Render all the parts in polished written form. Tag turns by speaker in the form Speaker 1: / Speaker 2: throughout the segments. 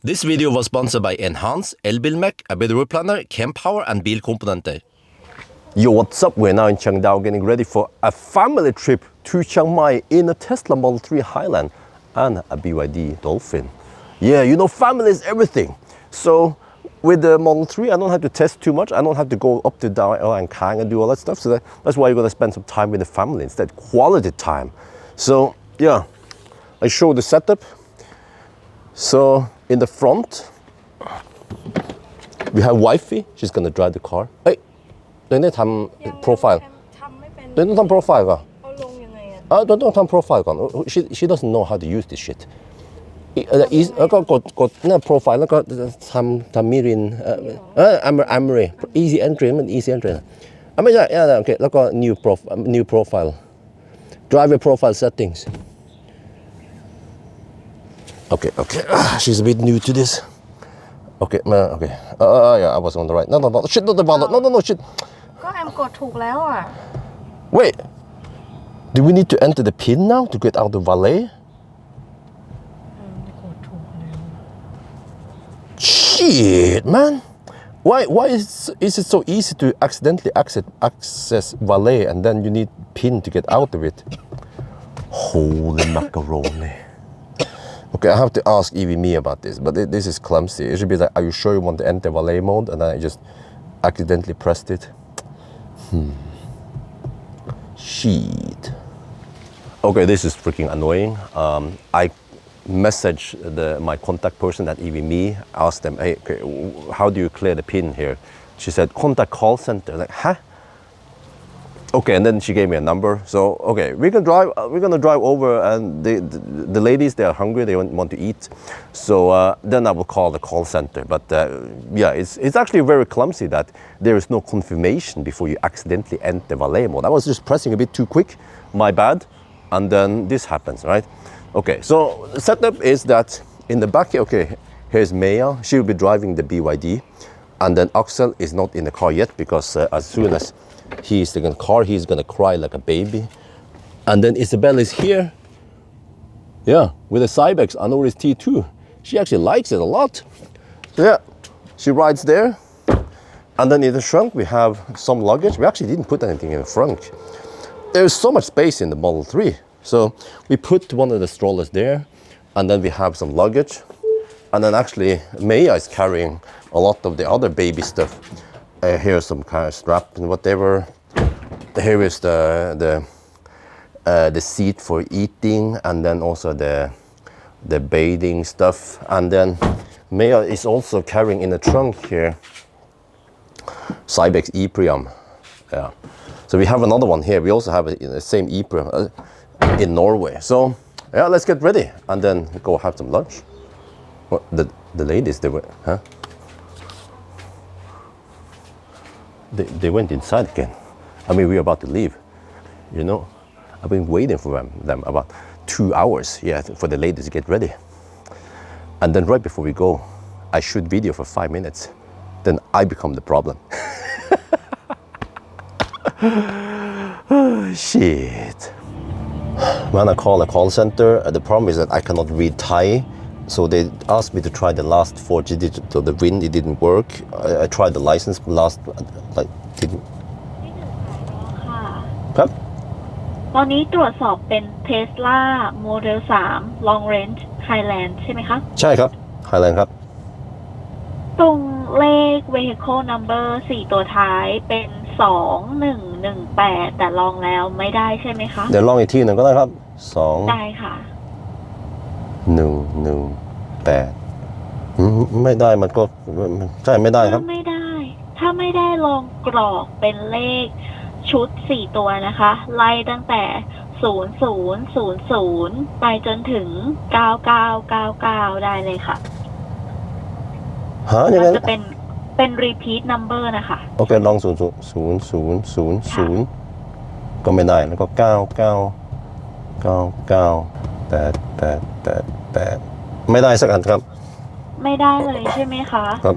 Speaker 1: This video was sponsored by Enhance, Elbilmek, a better road planner, Kempower and bilkomponenter. Yo, what's up? We're now in Chiang getting ready for a family trip to Chiang Mai in a Tesla Model 3 Highland and a BYD Dolphin. Yeah, you know, family is everything. So with the Model 3, I don't have to test too much. I don't have to go up to down and Chiang and do all that stuff. So that's why you're gonna spend some time with the family instead, quality time. So yeah, I show the setup. So in the front, we have wifey. She's gonna drive the car. Hey, เดี๋ยวนี้ทำ profile
Speaker 2: ทำไม่เป็น
Speaker 1: เดี๋ยวต้องทำ profile ก่อน
Speaker 2: เอาลงยังไงอ่ะ
Speaker 1: ต้องทำ profile ก่อน she doesn't know how to use this shit แล้วก็กดหน้า profile แล้วก็ทำมิรินAmri easy entry มัน easy entry ไม่ใช่โอเคแล้วก็ new profile driver profile settings okay she's a bit new to this okay yeah I was on the right no shit not the ball no shit
Speaker 2: ก็แอมกดถูกแล้วอ่ะ
Speaker 1: wait do we need to enter the pin now to get out of Valet shit man why is it so easy to accidentally access Valet and then you need pin to get out of it holy macaroni. Okay, I have to ask EVMe about this, but this is clumsy. It should be like, are you sure you want to enter Valet mode? And then I just accidentally pressed it. Shit. Okay, this is freaking annoying. I messaged my contact person at EVMe, asked them, hey, okay, how do you clear the pin here? She said, contact call center. Like, huh? Okay, and then she gave me a number. So, okay, we're gonna drive over, and the ladies, they are hungry, they want to eat. So then I will call the call center. But yeah, it's actually very clumsy that there is no confirmation before you accidentally enter Valet mode. I was just pressing a bit too quick, my bad, and then this happens, right? Okay, so the setup is that in the back, okay, here's Maya. She will be driving the BYD, and then Axel is not in the car yet because as soon as he's in the car, he's gonna cry like a baby. And then Isabel is here. Yeah, with a Cybex Anoris T2. She actually likes it a lot. So yeah, she rides there. And then in the trunk, we have some luggage. We actually didn't put anything in the trunk. There's so much space in the Model 3. So we put one of the strollers there. And then we have some luggage. And then actually, Maya is carrying a lot of the other baby stuff. Here's some kind of strap and whatever. Here is the seat for eating, and then also the bathing stuff. And then Maya is also carrying in the trunk here Cybex e-Priam. Yeah. So we have another one here. We also have the same e-Priam in Norway. So yeah, let's get ready and then go have some lunch. What the ladies, they were, huh? They went inside again. I mean, we're about to leave, you know. I've been waiting for them about 2 hours, yeah, for the ladies to get ready. And then right before we go, I shoot video for 5 minutes. Then I become the problem. Shit. When I call a call center, the problem is that I cannot read Thai. So they asked me to try the last 4 digits of the VIN. It didn't work. I tried the license last, like, didn't. ครับ
Speaker 2: ตอนนี้ตรวจสอบเป็น Tesla Model 3 Long Range Highland ใช่ไหมคะ
Speaker 1: ใช่ครับ Highland ครับ
Speaker 2: ตรงเลข Vehicle Number 4 ตัวท้ายเป็น 2118 แต่ลองแล้วไม่ได้ใช่ไหมคะ
Speaker 1: เดี๋ยวลองอีกทีหนึ่งก็ได้ครับ2
Speaker 2: ได้ค่ะ
Speaker 1: 118ไม่ได้มันก็ใช่ไม่ได้ครับ
Speaker 2: ถ้าไม่ได้ลองกรอกเป็นเลขชุด4ตัวนะคะไล่ตั้งแต่0000ไปจนถึง9999ได้เลยค่ะมันจะเป็น repeat number นะคะ
Speaker 1: โอเคลอง0000ก็ไม่ได้แล้วก็9988ไม่ได้สักอันครับ
Speaker 2: ไม่ได้เลยใช่ไหมคะ
Speaker 1: ครับ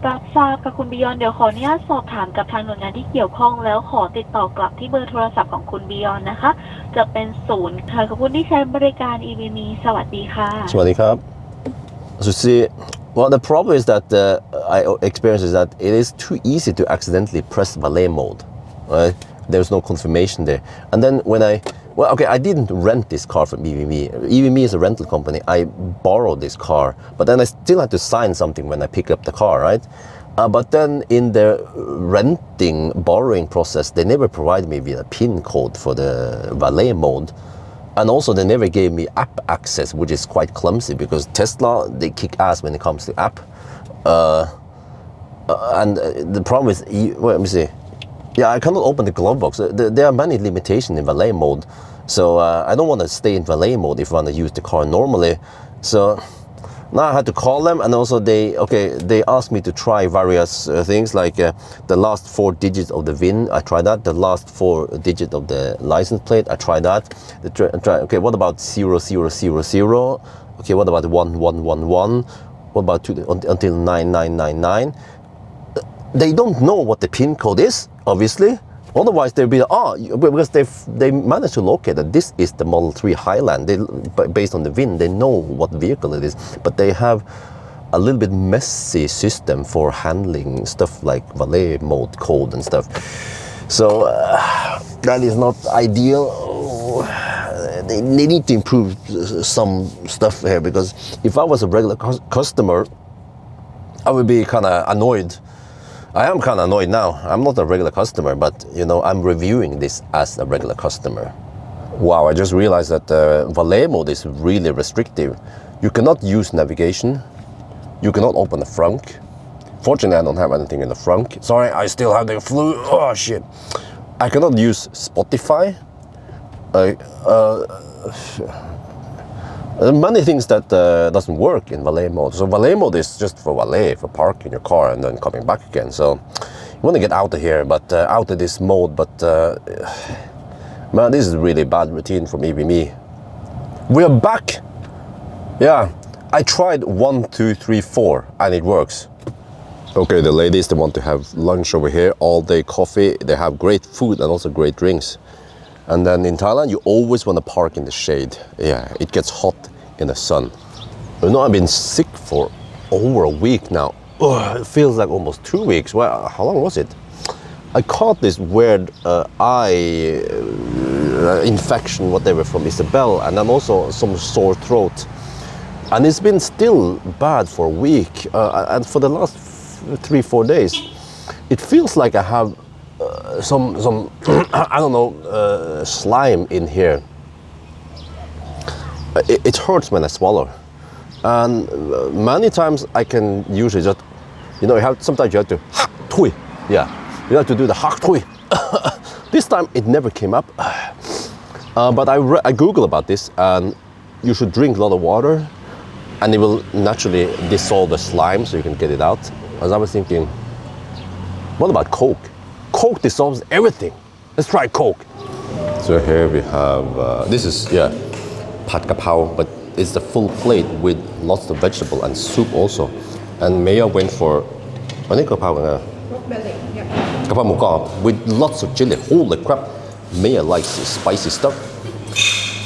Speaker 2: รับทราบกับคุณบิยอนเดี๋ยวขออนุญาตสอบถามกับทางหน่วยงานที่เกี่ยวข้องแล้วขอติดต่อกลับที่เบอร์โทรศัพท์ของคุณบิยอนนะคะจะเป็น0ค่ะขอบคุณที่ใช้บริการ EVMe สวัสดีค่ะ
Speaker 1: สวัสดีครับสุดที่ Well, the problem is that I experience is that it is too easy to accidentally press valet mode, right? There's no confirmation there. And then when I didn't rent this car from EVMe. EVMe is a rental company. I borrowed this car, but then I still had to sign something when I pick up the car, right? But then in the borrowing process, they never provided me with a PIN code for the valet mode. And also they never gave me app access, which is quite clumsy because Tesla, they kick ass when it comes to app. And the problem is, let me see. Yeah, I cannot open the glove box. There are many limitations in valet mode. So I don't want to stay in valet mode if I want to use the car normally. So now I had to call them, and also they asked me to try various things like the last 4 digits of the VIN. I tried that. The last 4 digits of the license plate. I tried that. Okay, what about 0000? Okay, what about 1111? What about until 9999? They don't know what the PIN code is, obviously. Otherwise, they'll be because they managed to locate that this is the Model 3 Highland. Based on the VIN, they know what vehicle it is, but they have a little bit messy system for handling stuff like valet mode code and stuff. So that is not ideal. They need to improve some stuff here, because if I was a regular customer, I would be kind of annoyed. I am kind of annoyed now. I'm not a regular customer, but I'm reviewing this as a regular customer. Wow, I just realized that valet mode is really restrictive. You cannot use navigation. You cannot open the frunk. Fortunately, I don't have anything in the frunk. Sorry, I still have the flu. Oh shit. I cannot use Spotify. There are many things that doesn't work in valet mode. So valet mode is just for valet, for parking your car and then coming back again. So you want to get out of here, but out of this mode. But man, this is a really bad routine from EVMe. We are back. Yeah, I tried 1, 2, 3, 4, and it works. Okay, the ladies, they want to have lunch over here, all day coffee. They have great food and also great drinks. And then in Thailand, you always want to park in the shade. Yeah, it gets hot in the sun. I've been sick for over a week now. Ugh, it feels like almost 2 weeks. Well, how long was it? I caught this weird eye infection, whatever, from Isabel, and then also some sore throat. And it's been still bad for a week. And for the last 3-4 days, it feels like I have some I don't know, slime in here. It hurts when I swallow, and many times I can usually just, sometimes you have to hak tui. Yeah, you have to do the hak tui. This time it never came up, but I Googled about this, and you should drink a lot of water, and it will naturally dissolve the slime so you can get it out. As I was thinking, what about Coke? Coke dissolves everything. Let's try Coke. So here we have, this is, pad Kempower, but it's the full plate with lots of vegetable and soup also. And Maya went for, Kempower, with lots of chili. Holy crap. Maya likes spicy stuff.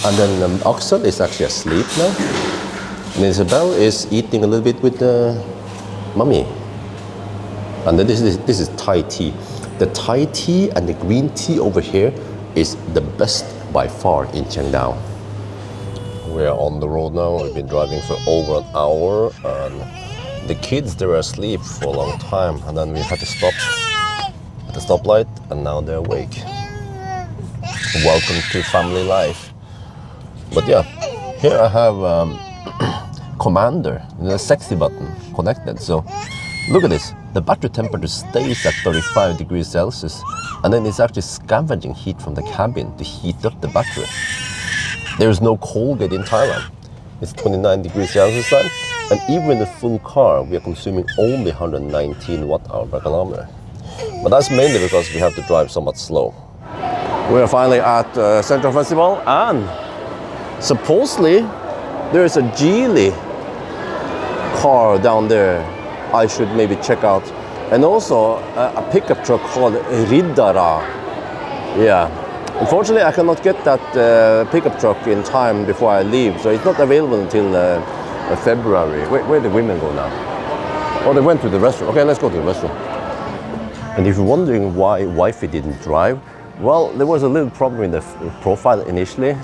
Speaker 1: And then Oxford is actually asleep now. And Isabel is eating a little bit with mommy. And then this is Thai tea. The Thai tea and the green tea over here is the best by far in Chiang. We are on the road now. We've been driving for over an hour, and the kids, they were asleep for a long time, and then we had to stop at the stoplight, and now they're awake. Welcome to family life. But yeah, here I have Commander, the sexy button connected. So look at this. The battery temperature stays at 35 degrees Celsius, and then it's actually scavenging heat from the cabin to heat up the battery. There is no Colgate in Thailand. It's 29 degrees Celsius time, and even in the full car, we are consuming only 119 watt-hour per kilometer. But that's mainly because we have to drive somewhat slow. We are finally at Central Festival, and supposedly there is a Geely car down there I should maybe check out, and also a pickup truck called Riddara. Yeah, unfortunately I cannot get that pickup truck in time before I leave, so it's not available until February. Where do women go now? Oh, they went to the restaurant. Okay, let's go to the restaurant. And if you're wondering why wifey didn't drive, well, there was a little problem in the profile initially.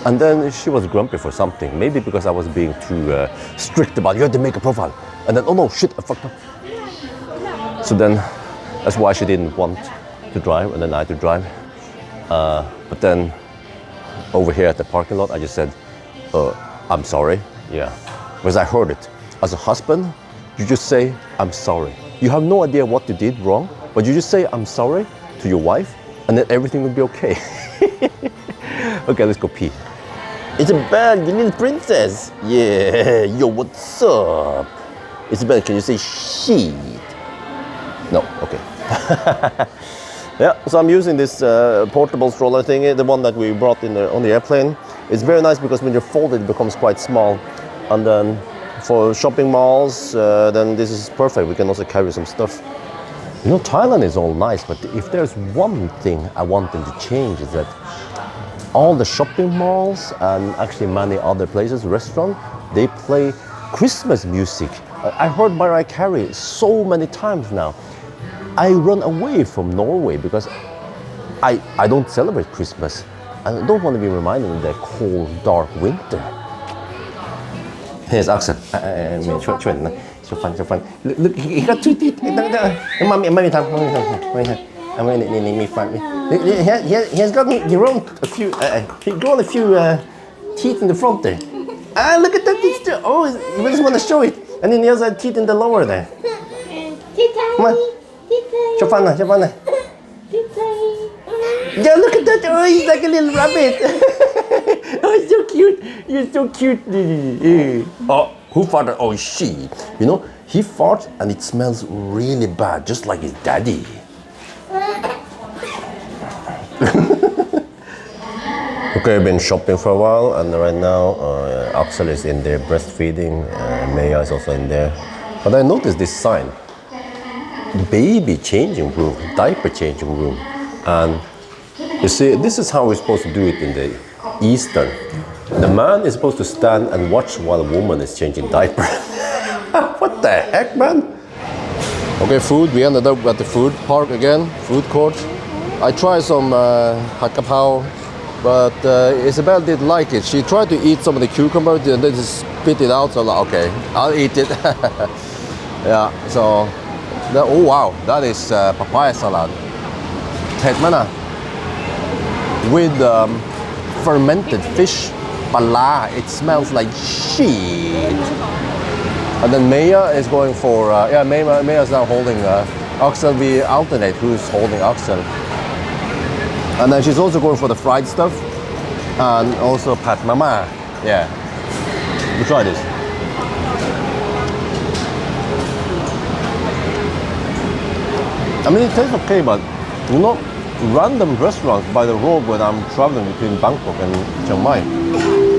Speaker 1: And then she was grumpy for something. Maybe because I was being too strict about, you have to make a profile. And then, oh no, shit, I fucked up. So then, that's why she didn't want to drive, and then I had to drive. But then, over here at the parking lot, I just said, I'm sorry. Yeah, because I heard it. As a husband, you just say, I'm sorry. You have no idea what you did wrong, but you just say, I'm sorry to your wife, and then everything will be okay. Okay, let's go pee. Isabel, you little princess. Yeah, yo, what's up? Isabel, can you say shit? No, okay. Yeah, so I'm using this portable stroller thingy, the one that we brought in on the airplane. It's very nice because when you fold it, it becomes quite small. And then for shopping malls, then this is perfect. We can also carry some stuff. You know, Thailand is all nice, but if there's one thing I want them to change is that all the shopping malls and actually many other places, restaurants, they play Christmas music. I heard Mariah Carey so many times now. I run away from Norway because I don't celebrate Christmas. I don't want to be reminded of the cold, dark winter. Here's Axel. Show fun. Look, he got two teeth. Mommy, time. Me fun. He has grown a few. He grown a few teeth in the front there. Ah, look at that teeth still. Oh, we just want to show it. And then he has teeth in the lower there. Come on. Show fun. Yeah, look at that. Oh, he's like a little rabbit. Oh, he's so cute. You're so cute. Oh, who farted? Oh, she. You know, he farts and it smells really bad, just like his daddy. Okay, I've been shopping for a while, and right now Axel is in there breastfeeding. Maya is also in there. But I noticed this sign: baby changing room, diaper changing room, and you see, this is how we're supposed to do it in the Eastern. The man is supposed to stand and watch while a woman is changing diaper. What the heck, man? Okay, food. We ended up at the food park again, food court. I tried some Kempower, but Isabel didn't like it. She tried to eat some of the cucumber and then just spit it out. So I'm like, okay, I'll eat it. Yeah, so, oh wow, that is papaya salad. Hetmana. With fermented fish, pala. It smells like shit. And then Maya is going for, Maya is now holding Axel. We alternate who's holding Axel. And then she's also going for the fried stuff. And also Pat Mama. Yeah. We try this. I mean, it tastes okay, but you know, random restaurants by the road when I'm traveling between Bangkok and Chiang Mai,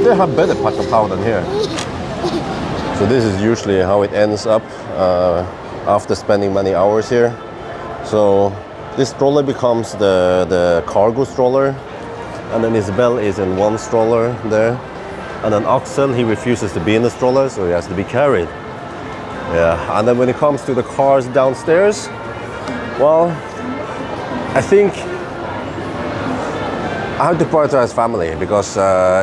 Speaker 1: they have better Kempower than here. So this is usually how it ends up after spending many hours here. So this stroller becomes the cargo stroller, and then Isabel is in one stroller there, and then Axel, he refuses to be in the stroller, so he has to be carried. Yeah, and then when it comes to the cars downstairs, well, I think I have to prioritize family because,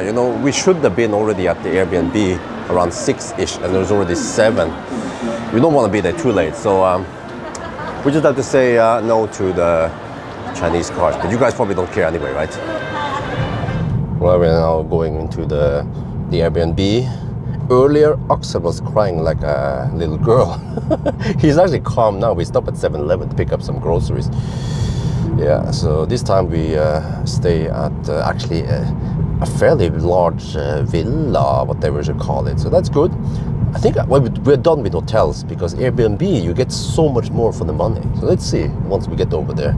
Speaker 1: you know, we should have been already at the Airbnb around 6-ish and there's already 7. We don't want to be there too late, so we just have to say no to the Chinese cars. But you guys probably don't care anyway, right? Well, we're now going into the Airbnb. Earlier, Axel was crying like a little girl. He's actually calm now. We stopped at 7-Eleven to pick up some groceries. Yeah, so this time we stay at actually a fairly large villa, whatever you call it. So that's good. I think we're done with hotels because Airbnb, you get so much more for the money. So let's see once we get over there.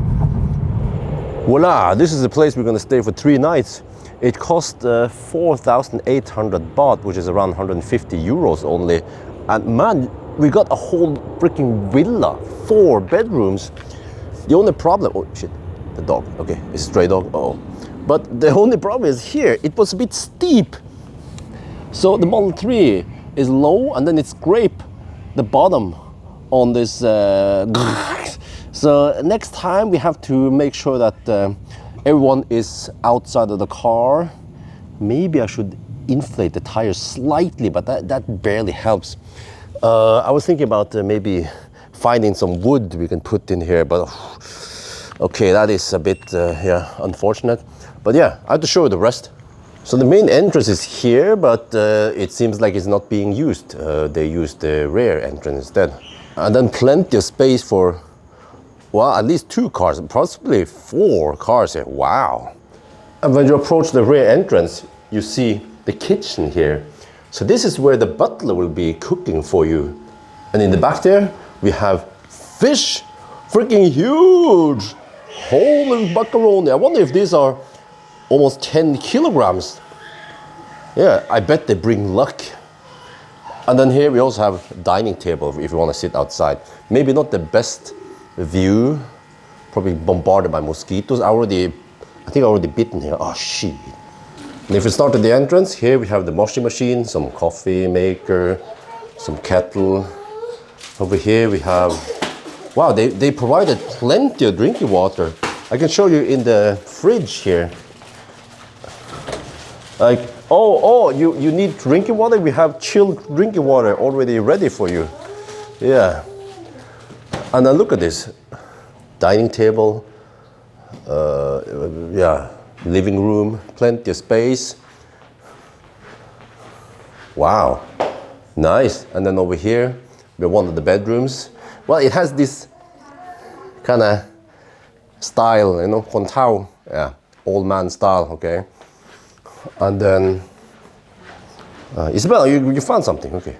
Speaker 1: Voila, this is the place we're going to stay for 3 nights. It cost 4,800 baht, which is around 150 euros only. And man, we got a whole freaking villa, 4 bedrooms. The only problem, oh shit, the dog, okay, it's a stray dog, oh. But the only problem is here, it was a bit steep. So the Model 3 is low and then it scraped the bottom on this. So next time we have to make sure that everyone is outside of the car. Maybe I should inflate the tires slightly, but that barely helps. I was thinking about maybe finding some wood we can put in here, but okay, that is a bit unfortunate. But yeah, I have to show you the rest. So the main entrance is here, but it seems like it's not being used. They used the rear entrance instead. And then plenty of space for, well, at least 2 cars, possibly 4 cars here. Wow. And when you approach the rear entrance, you see the kitchen here. So this is where the butler will be cooking for you. And in the back there, we have fish, freaking huge. Holy macaroni. I wonder if these are almost 10 kilograms. Yeah, I bet they bring luck. And then here we also have a dining table if you want to sit outside. Maybe not the best view, probably bombarded by mosquitoes. I think I already bitten here. Oh shit. And if we start at the entrance, here we have the washing machine, some coffee maker, some kettle. Over here we have, wow, they provided plenty of drinking water. I can show you in the fridge here. Like, you need drinking water? We have chilled drinking water already ready for you. Yeah. And then look at this. Dining table. Yeah. Living room. Plenty of space. Wow. Nice. And then over here, we have one of the bedrooms. Well, it has this kind of style, you know, kontao. Yeah. Old man style, okay. And then, Isabella, you found something, okay.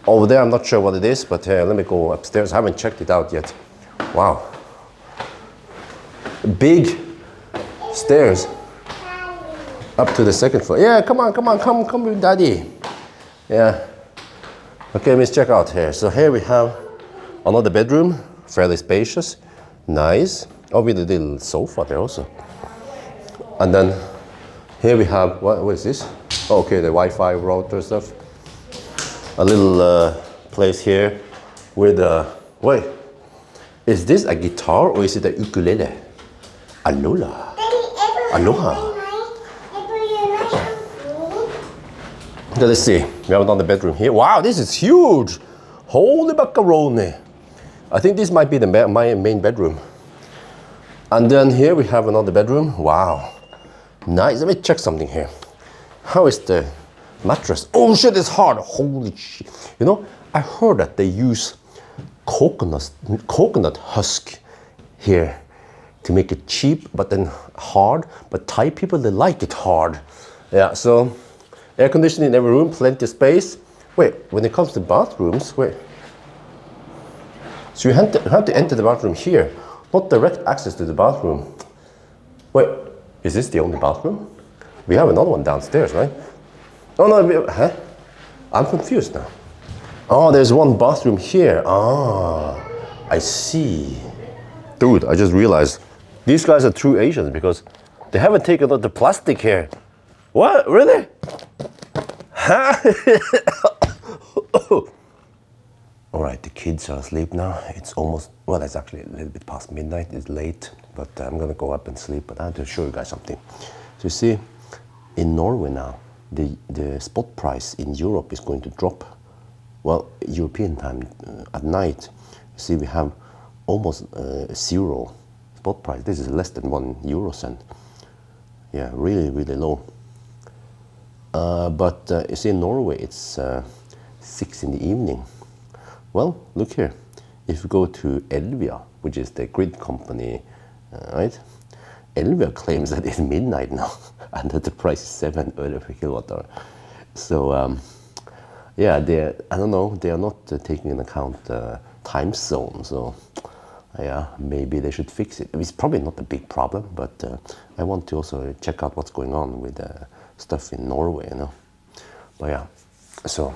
Speaker 1: Over there, I'm not sure what it is, but let me go upstairs. I haven't checked it out yet. Wow. Big stairs up to the 2nd floor. Yeah, come with daddy. Yeah. Okay, let's check out here. So here we have another bedroom, fairly spacious, nice. Oh, with a little sofa there also. And then here we have, what is this? Oh, okay, the Wi-Fi router stuff. A little place here with wait, is this a guitar or is it a ukulele? Alola. Aloha. Okay, let's see. We have another bedroom here. Wow, this is huge. Holy macaroni. I think this might be my main bedroom. And then here we have another bedroom. Wow. Nice. Let me check something here. How is the mattress? Oh shit, it's hard. Holy shit. You know, I heard that they use coconut husk here to make it cheap, but then hard. But Thai people, they like it hard. Yeah, so air conditioning in every room, plenty of space. Wait, when it comes to bathrooms, wait. So you have to enter the bathroom here, not direct access to the bathroom. Wait, is this the only bathroom? We have another one downstairs, right? Oh no, huh? I'm confused now. Oh, there's one bathroom here. Ah, I see. Dude, I just realized these guys are true Asians because they haven't taken out the plastic here. What? Really? Huh? All right, the kids are asleep now. It's almost, well, it's actually a little bit past midnight. It's late, but I'm gonna go up and sleep. But I have to show you guys something. So you see, in Norway now, the spot price in Europe is going to drop. Well, European time at night, you see we have almost 0 spot price. This is less than 1 euro cent. Yeah, really, really low. But you see in Norway, it's 6 in the evening. Well, look here. If you go to Elvia, which is the grid company, right? Elvia claims that it's midnight now and that the price is 7 euro per kilowatt hour. So, yeah, I don't know, they are not taking into account time zone. So, yeah, maybe they should fix it. It's probably not a big problem, but I want to also check out what's going on with stuff in Norway, you know. But yeah, so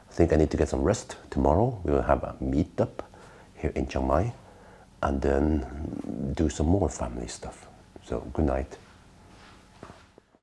Speaker 1: I think I need to get some rest. Tomorrow we will have a meetup here in Chiang Mai and then do some more family stuff. So good night.